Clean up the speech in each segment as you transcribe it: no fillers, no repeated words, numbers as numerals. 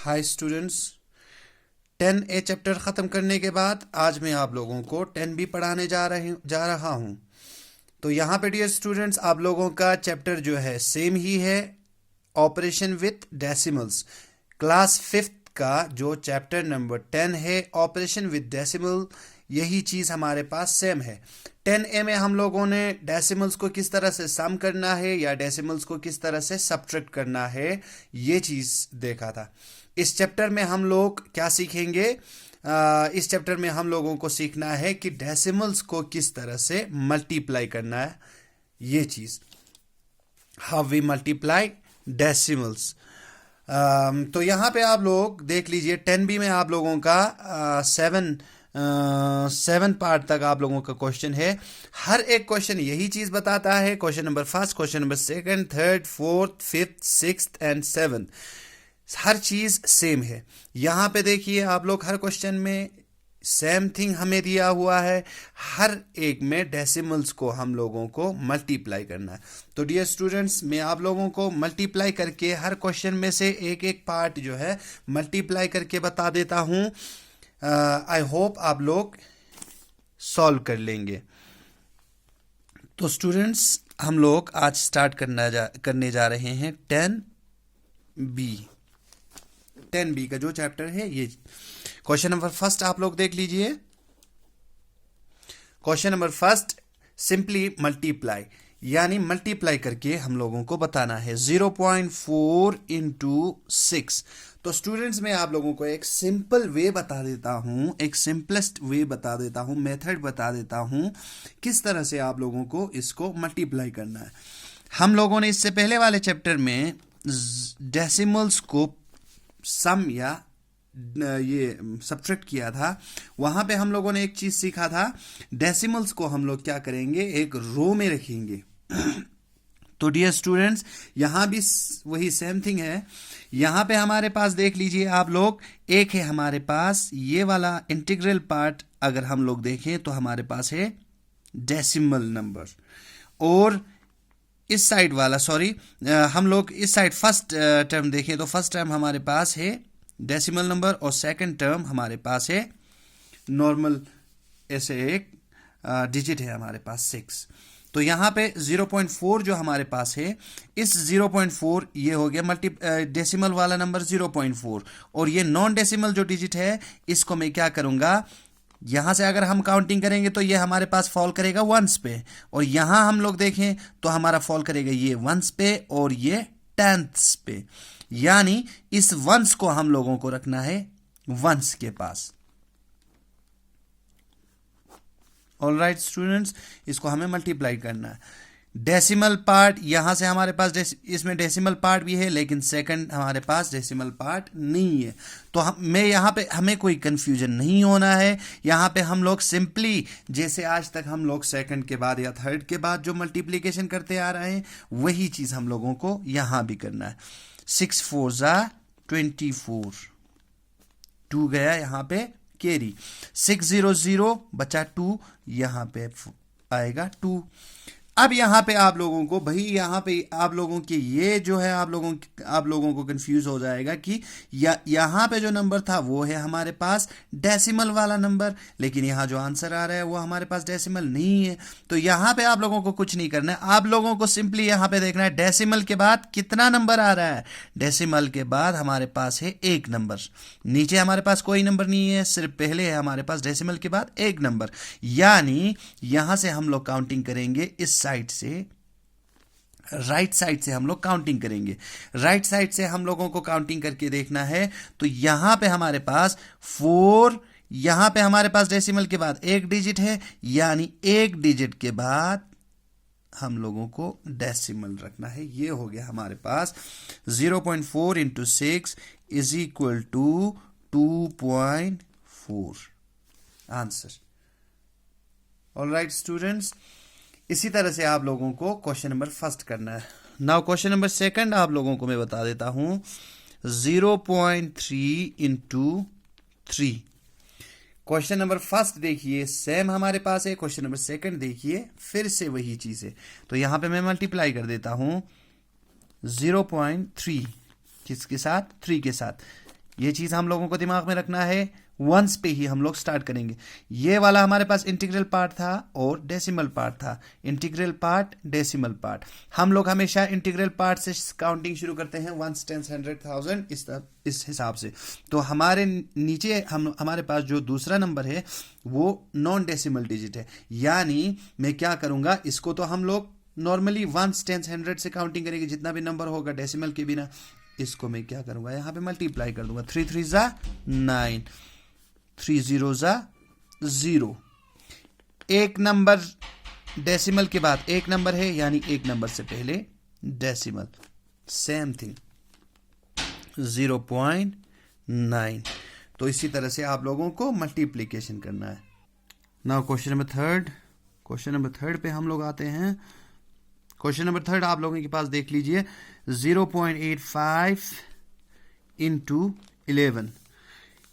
Hi students, 10A chapter ख़त्म करने के बाद आज मैं आप लोगों को 10B पढ़ाने जा रहा हूँ। तो यहाँ पे डियर स्टूडेंट्स, आप लोगों का चैप्टर जो है सेम ही है, operation with decimals. Class 5th का जो चैप्टर नंबर 10 है, ऑपरेशन विथ डेसिमल, यही चीज़ हमारे पास सेम है। 10A में हम लोगों ने डेसिमल्स को किस तरह से सम करना है या डेसिमल्स को किस तरह से सब्ट्रैक्ट करना है, ये चीज़ देखा था। इस चैप्टर में हम लोग क्या सीखेंगे? इस चैप्टर में हम लोगों को सीखना है कि डेसिमल्स को किस तरह से मल्टीप्लाई करना है, ये चीज़, हाउ वी मल्टीप्लाई डेसिमल्स। तो यहाँ पे आप लोग देख लीजिए, 10B में आप लोगों का 7 पार्ट तक आप लोगों का क्वेश्चन है। हर एक क्वेश्चन यही चीज़ बताता है। Question number 1, question number 2, 3, 4, 5, 6 and 7, her cheese same है। यहाँ पे देखिए आप लोग, हर क्वेश्चन में सेम थिंग हमें दिया हुआ है। हर एक में डेसिमल्स को हम लोगों को मल्टीप्लाई करना है। तो डियर स्टूडेंट्स, मैं आप लोगों को मल्टीप्लाई करके हर क्वेश्चन में से एक एक पार्ट जो है मल्टीप्लाई करके बता देता हूँ। आई होप आप लोग सॉल्व कर लेंगे। तो स्टूडेंट्स, हम लोग आज स्टार्ट करने जा रहे हैं 10B का जो चैप्टर है। ये क्वेश्चन नंबर 1 आप लोग देख लीजिए। क्वेश्चन नंबर 1, सिंपली मल्टीप्लाई, यानी मल्टीप्लाई करके हम लोगों को बताना है 0.4 इंटू 6। तो स्टूडेंट्स, मैं आप लोगों को एक सिंपल वे बता देता हूँ, एक सिंपलेस्ट वे बता देता हूँ, मेथड बता देता हूँ किस तरह से आप लोगों को इसको मल्टीप्लाई करना है। हम लोगों ने इससे पहले वाले चैप्टर में डेसिमल्स को सम या ये सब्ट्रैक्ट किया था। वहां पे हम लोगों ने एक चीज सीखा था, डेसिमल्स को हम लोग क्या करेंगे, एक रो में रखेंगे। तो डियर स्टूडेंट्स, यहां भी वही सेम थिंग है। यहां पे हमारे पास देख लीजिए आप लोग, एक है हमारे पास ये वाला इंटीग्रल पार्ट। अगर हम लोग देखें तो हमारे पास है डेसिमल नंबर, और इस साइड वाला, सॉरी, हम लोग इस साइड फर्स्ट टर्म देखें तो फर्स्ट टर्म हमारे पास है डेसिमल नंबर, और सेकंड टर्म हमारे पास है नॉर्मल, ऐसे एक डिजिट है हमारे पास 6। तो यहाँ पे 0.4 जो हमारे पास है, इस 0.4 ये हो गया डेसिमल वाला नंबर 0.4, और ये नॉन डेसिमल जो डिजिट है इसको मैं क्या करूँगा, यहाँ से अगर हम काउंटिंग करेंगे तो ये हमारे पास फॉल करेगा वंस पे, और यहाँ हम लोग देखें तो हमारा फॉल करेगा ये वंस पे और ये टेंथ्स पे। यानी इस वंस को हम लोगों को रखना है वंस के पास। ऑल राइट स्टूडेंट्स, इसको हमें मल्टीप्लाई करना है। डेसिमल पार्ट यहां से हमारे पास इसमें डेसिमल पार्ट भी है, लेकिन सेकंड हमारे पास डेसिमल पार्ट नहीं है। तो मैं यहाँ पे हमें कोई कंफ्यूजन नहीं होना है। यहाँ पे हम लोग सिंपली, जैसे आज तक हम लोग सेकंड के बाद या थर्ड के बाद जो मल्टीप्लिकेशन करते आ रहे हैं, वही चीज़ हम लोगों को यहाँ भी करना है। 6 4 24, 2 गया यहाँ पे कैरी, 6 0 0 बचा 2, यहाँ पे आएगा 2। अब यहाँ पे आप लोगों को, भाई यहाँ पे आप लोगों के ये जो है, आप लोगों को कंफ्यूज हो जाएगा कि यहाँ पे जो नंबर था वो है हमारे पास डेसिमल वाला नंबर, लेकिन यहाँ जो आंसर आ रहा है वो हमारे पास डेसिमल नहीं है। तो यहाँ पे आप लोगों को कुछ नहीं करना है, आप लोगों को सिंपली यहाँ पे देखना है डेसिमल के बाद कितना नंबर आ रहा है। डेसिमल के बाद हमारे पास है एक नंबर, नीचे हमारे पास कोई नंबर नहीं है, सिर्फ पहले है हमारे पास डेसिमल के बाद एक नंबर। यानी यहाँ से हम लोग काउंटिंग करेंगे, इस साइड से, राइट साइड से हम लोग काउंटिंग करेंगे। राइट साइड से हम लोगों को काउंटिंग करके देखना है। तो यहां पे हमारे पास 4, यहां पे हमारे पास डेसिमल के बाद एक डिजिट है, यानी एक डिजिट के बाद हम लोगों को डेसिमल रखना है। ये हो गया हमारे पास 0.4 into 6 is equal to 2.4 answer. All right students, इसी तरह से आप लोगों को क्वेश्चन नंबर 1 करना है। नाउ क्वेश्चन नंबर 2 आप लोगों को मैं बता देता हूं, 0.3 इंटू 3। क्वेश्चन नंबर 1 देखिए सेम हमारे पास है, क्वेश्चन नंबर 2 देखिए फिर से वही चीज है। तो यहां पे मैं मल्टीप्लाई कर देता हूं 0.3 किसके साथ, 3 के साथ। ये चीज हम लोगों को दिमाग में रखना है, वंस पे ही हम लोग स्टार्ट करेंगे। ये वाला हमारे पास इंटीग्रल पार्ट था और डेसिमल पार्ट था, इंटीग्रल पार्ट डेसिमल पार्ट। हम लोग हमेशा इंटीग्रल पार्ट से काउंटिंग शुरू करते हैं, 1 10 100 1000 इस हिसाब से। तो हमारे नीचे हमारे पास जो दूसरा नंबर है वो नॉन डेसिमल डिजिट है, यानी मैं क्या करूंगा, इसको तो हम लोग नॉर्मली 1 10 100 से काउंटिंग करेंगे, जितना भी नंबर होगा डेसिमल के बिना। इसको मैं क्या करूंगा, यहाँ पे मल्टीप्लाई कर दूंगा, 3 3 जा 9, 3 0 जा 0। एक नंबर डेसिमल के बाद एक नंबर है, यानी एक नंबर से पहले डेसिमल। Same thing 0.9। तो इसी तरह से आप लोगों को मल्टीप्लिकेशन करना है। Now question number third. Question number third पे हम लोग आते हैं। क्वेश्चन नंबर थर्ड आप लोगों के पास देख लीजिए, 0.85 इंटू 11।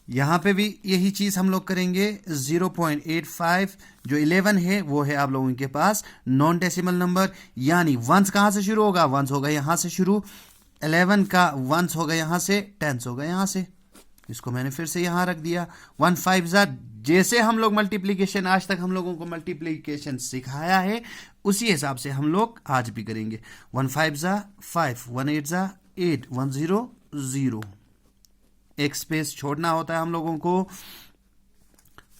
यहां पे भी यही चीज हम लोग करेंगे, 0.85 जो 11 है वो है आप लोगों के पास नॉन डेसिमल नंबर, यानी वंस कहां से शुरू होगा, वंस होगा यहां से शुरू, 11 का वंस होगा यहां से, टेंस होगा यहां से। इसको मैंने फिर से यहां रख दिया। 1 5 जा, जैसे हम लोग मल्टीप्लीकेशन आज तक हम लोगों को मल्टीप्लीकेशन सिखाया है उसी हिसाब से हम लोग आज भी करेंगे। 1 5 जा 5, 1 8 जा 8, 1 0 0। एक स्पेस छोड़ना होता है हम लोगों को।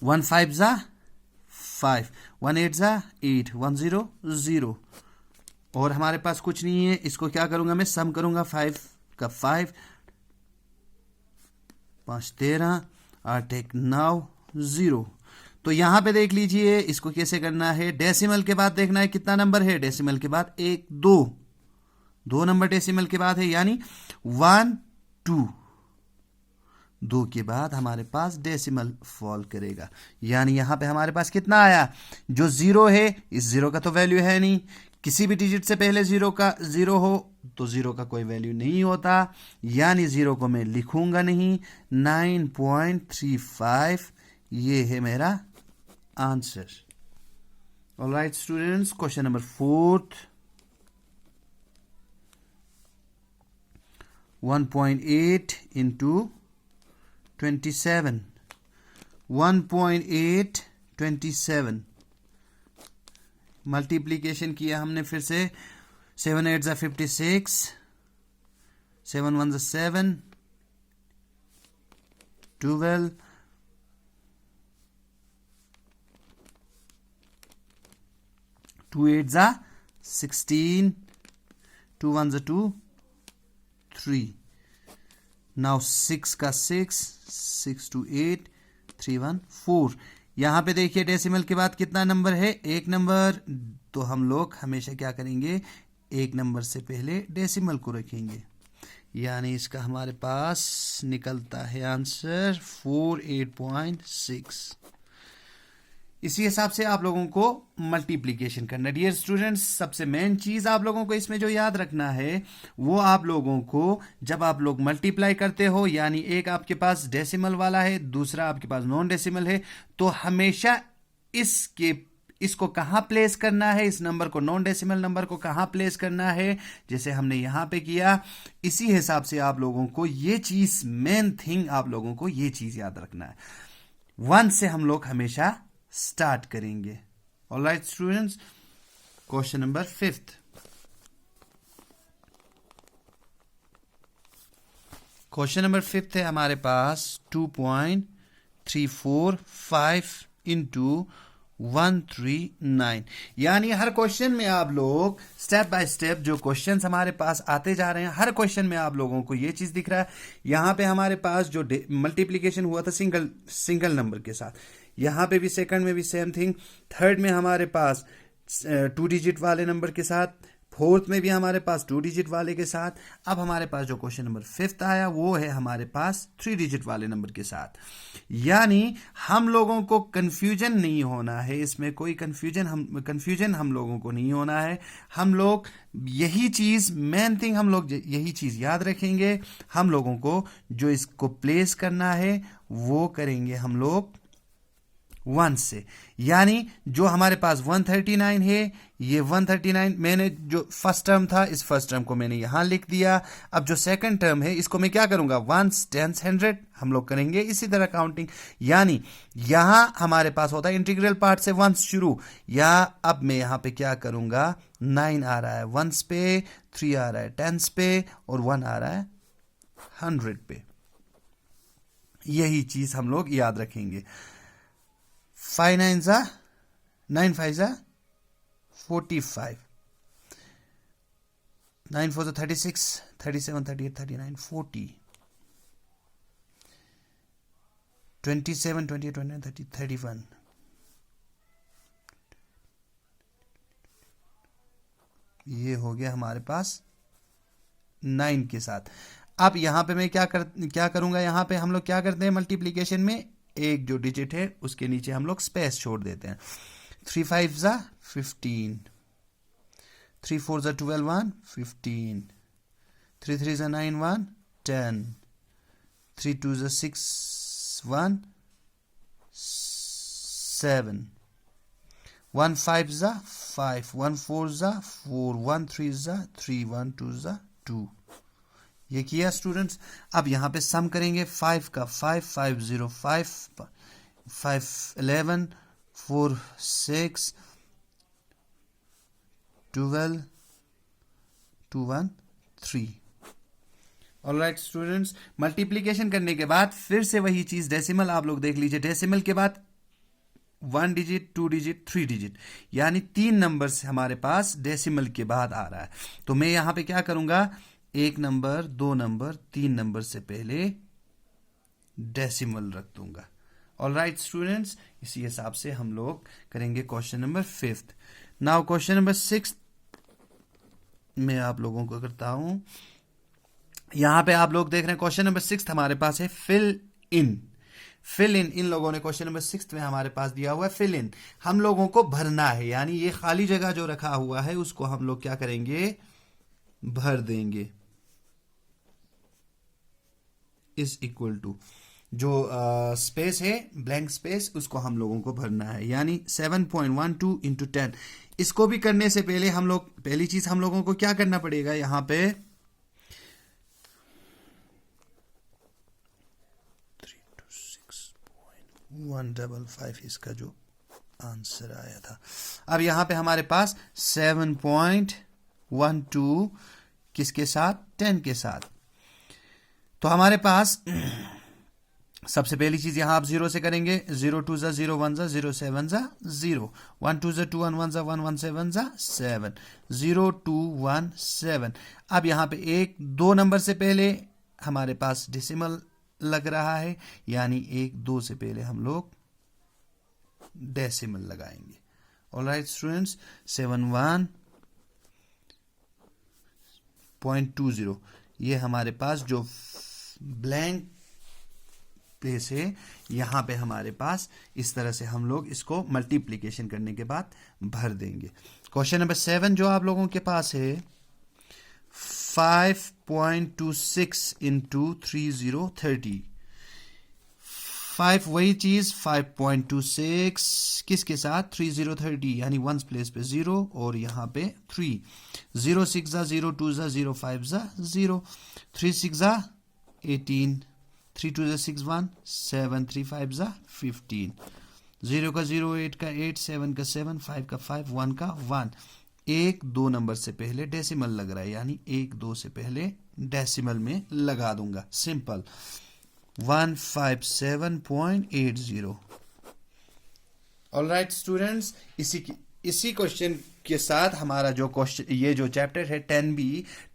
1 5 जा 5, 1 8 जा 8, 1 0 0। और हमारे पास कुछ नहीं है, इसको क्या करूंगा मैं, सम करूंगा, 5 का 5, 5 13, 8 1 9 0। तो यहां पे देख लीजिए इसको कैसे करना है। डेसिमल के बाद देखना है कितना नंबर है, डेसिमल के बाद 1 2 नंबर डेसिमल के बाद है, यानी 1 2। 2 के बाद हमारे पास डेसिमल फॉल करेगा, यानी यहां पे हमारे पास कितना आया, जो 0 है, इस 0 का तो वैल्यू है नहीं, किसी भी डिजिट से पहले 0 हो तो 0 का कोई वैल्यू नहीं होता, यानी 0 को मैं लिखूंगा नहीं। 9.35 ये है मेरा answer. Alright students, question number 4, 1.8 into 27, 1.8 27 multiplication किया हमने फिर से, 7 8 जा 56, 7 1 जा 7, 12, 2 8 जा 16, 2 1 जा 2, 3। नाउ 6 का 6, 6 2 8, 3 1 4। यहां पे देखिए डेसिमल के बाद कितना नंबर है, एक नंबर। तो हम लोग हमेशा क्या करेंगे, एक नंबर से पहले डेसिमल को रखेंगे, यानी इसका हमारे पास निकलता है आंसर 48.6। इसी हिसाब से आप लोगों को मल्टीप्लिकेशन करना। डियर स्टूडेंट्स, सबसे मेन चीज आप लोगों को इसमें जो याद रखना है वो आप लोगों को, जब आप लोग मल्टीप्लाई करते हो, यानी एक आपके पास डेसिमल वाला है, दूसरा आपके पास नॉन डेसिमल है, तो हमेशा इसको कहां प्लेस करना है, इस नंबर को, नॉन डेसिमल नंबर को कहां प्लेस करना है, जैसे हमने यहां पे किया। इसी हिसाब से आप लोगों को ये चीज, मेन थिंग आप लोगों को ये चीज याद रखना है, 1 से हम लोग हमेशा स्टार्ट करेंगे। Alright students, question number 5। Question number 5 है हमारे पास 2.345 इंटू 139, यानी हर क्वेश्चन में आप लोग स्टेप बाय स्टेप जो क्वेश्चंस हमारे पास आते जा रहे हैं, हर क्वेश्चन में आप लोगों को ये चीज दिख रहा है। यहां पे हमारे पास जो मल्टीप्लिकेशन हुआ था सिंगल नंबर के साथ, यहां पे भी सेकंड में भी सेम थिंग, थर्ड में हमारे पास 2 डिजिट वाले नंबर के साथ, फोर्थ में भी हमारे पास 2 डिजिट वाले के साथ। अब हमारे पास जो क्वेश्चन नंबर 5 आया वो है हमारे पास 3 डिजिट वाले नंबर के साथ, यानी हम लोगों को कंफ्यूजन नहीं होना है, इसमें कोई कंफ्यूजन हम लोगों को नहीं होना है। हम लोग यही चीज, मेन थिंग हम लोग यही चीज याद रखेंगे। हम लोगों को जो इसको प्लेस करना है वो करेंगे हम लोग 1 से, यानी जो हमारे पास 139 है, ये 139 मैंने जो फर्स्ट टर्म था इस फर्स्ट टर्म को मैंने यहां लिख दिया। अब जो सेकंड टर्म है इसको मैं क्या करूंगा, 1s 10s 100 हम लोग करेंगे इसी तरह काउंटिंग, यानी यहां हमारे पास होता है इंटीग्रल पार्ट से 1 शुरू, या अब मैं यहां पे क्या करूंगा, 9 आ रहा है 1s पे, 3 आ रहा है 10s पे, और 1 आ रहा है 100 पे। यही चीज हम लोग याद रखेंगे। 5 9 जा 9 5 जा 45, 9 4 जा 36, 37 38 39 40, 27 28 29 30 31, ये हो गया हमारे पास 9 के साथ। अब यहां पे मैं क्या करूंगा, यहां पे हम लोग क्या करते हैं मल्टीप्लीकेशन में, एक जो डिजिट है उसके नीचे हम लोग स्पेस छोड़ देते हैं। 3 5 जा 15, 3 4 जा 12 1 15, 3 3 जा 9 1 10, 3 2 जा 6 1 7, 1 5 जा 5, 1 4 जा 4, 1 3 जा 3, 1 2 जा 2। ये किया स्टूडेंट्स। अब यहां पे सम करेंगे, 5 का 5 5 0 5 5 11 4 6 12 2 1 3। ऑलराइट स्टूडेंट्स, मल्टीप्लीकेशन करने के बाद फिर से वही चीज डेसिमल आप लोग देख लीजिए, डेसिमल के बाद 1 डिजिट 2 डिजिट 3 डिजिट, यानी 3 नंबर्स हमारे पास डेसिमल के बाद आ रहा है। तो मैं यहां पे क्या करूंगा, 1 नंबर 2 नंबर 3 नंबर से पहले डेसिमल रख दूंगा। ऑलराइट स्टूडेंट्स, इसी हिसाब से हम लोग करेंगे question number 5। Now question number 6 मैं आप लोगों को करता हूं। यहां पे आप लोग देख रहे हैं क्वेश्चन नंबर 6 हमारे पास है फिल इन। फिल इन लोगों ने क्वेश्चन नंबर 6 में हमारे पास दिया हुआ है फिल इन, हम लोगों को भरना है, यानी ये खाली जगह जो रखा हुआ है उसको हम लोग क्या करेंगे, भर देंगे। इज इक्वल टू जो स्पेस है ब्लैंक स्पेस उसको हम लोगों को भरना है, यानी 7.12 इंटू 10। इसको भी करने से पहले हम लोग पहली चीज हम लोगों को क्या करना पड़ेगा, यहां पे 326.155 इसका जो आंसर आया था। अब यहां पे हमारे पास 7.12 किसके साथ, 10 के साथ। तो हमारे पास सबसे पहली चीज यहां आप 0 से करेंगे, 0 2 जा 0 1 जा 0 7 जा 0, 1 2 जा 2 1 1 जा 1 1 7 जा 7, 0 2 1 7। अब यहां पे 1 2 नंबर से पहले हमारे पास डेसिमल लग रहा है, यानी 1 2 से पहले हम लोग डेसिमल लगाएंगे। ऑलराइट स्टूडेंट्स, 71.20 ये हमारे पास जो ब्लैंक प्लेस है, यहां पे हमारे पास इस तरह से हम लोग इसको मल्टीप्लीकेशन करने के बाद भर देंगे। क्वेश्चन नंबर 7 जो आप लोगों के पास है, 5.26 इंटू 30 30। 5 वही चीज 5.26 किसके साथ, 30 30, यानी 1 प्लेस पे 0 और यहां पे 3, 0 6 जा 0 2 जा 0 5 जा 0, 3 6 जा 18, 3 2 जा 6 1 7, 3 5 जा 15, 0 का 0 8 का 8 7 का 7 5 का 5 1 का 1। 1 2 नंबर से पहले डेसिमल लग रहा है, यानी 1 2 से पहले डेसिमल में लगा दूंगा, सिंपल 157.80। ऑलराइट स्टूडेंट्स, इसी क्वेश्चन के साथ हमारा जो क्वेश्चन ये जो चैप्टर है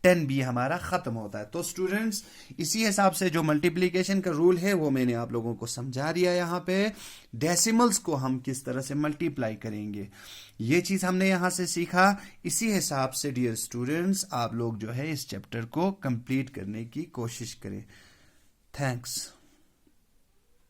10B हमारा खत्म होता है। तो स्टूडेंट्स, इसी हिसाब से जो मल्टीप्लिकेशन का रूल है वो मैंने आप लोगों को समझा दिया। यहाँ पे डेसिमल्स को हम किस तरह से मल्टीप्लाई करेंगे ये चीज हमने यहाँ से सीखा। इसी हिसाब से डियर स्टूडेंट्स आप लोग जो है इस चैप्टर को कंप्लीट करने की कोशिश करें। थैंक्स।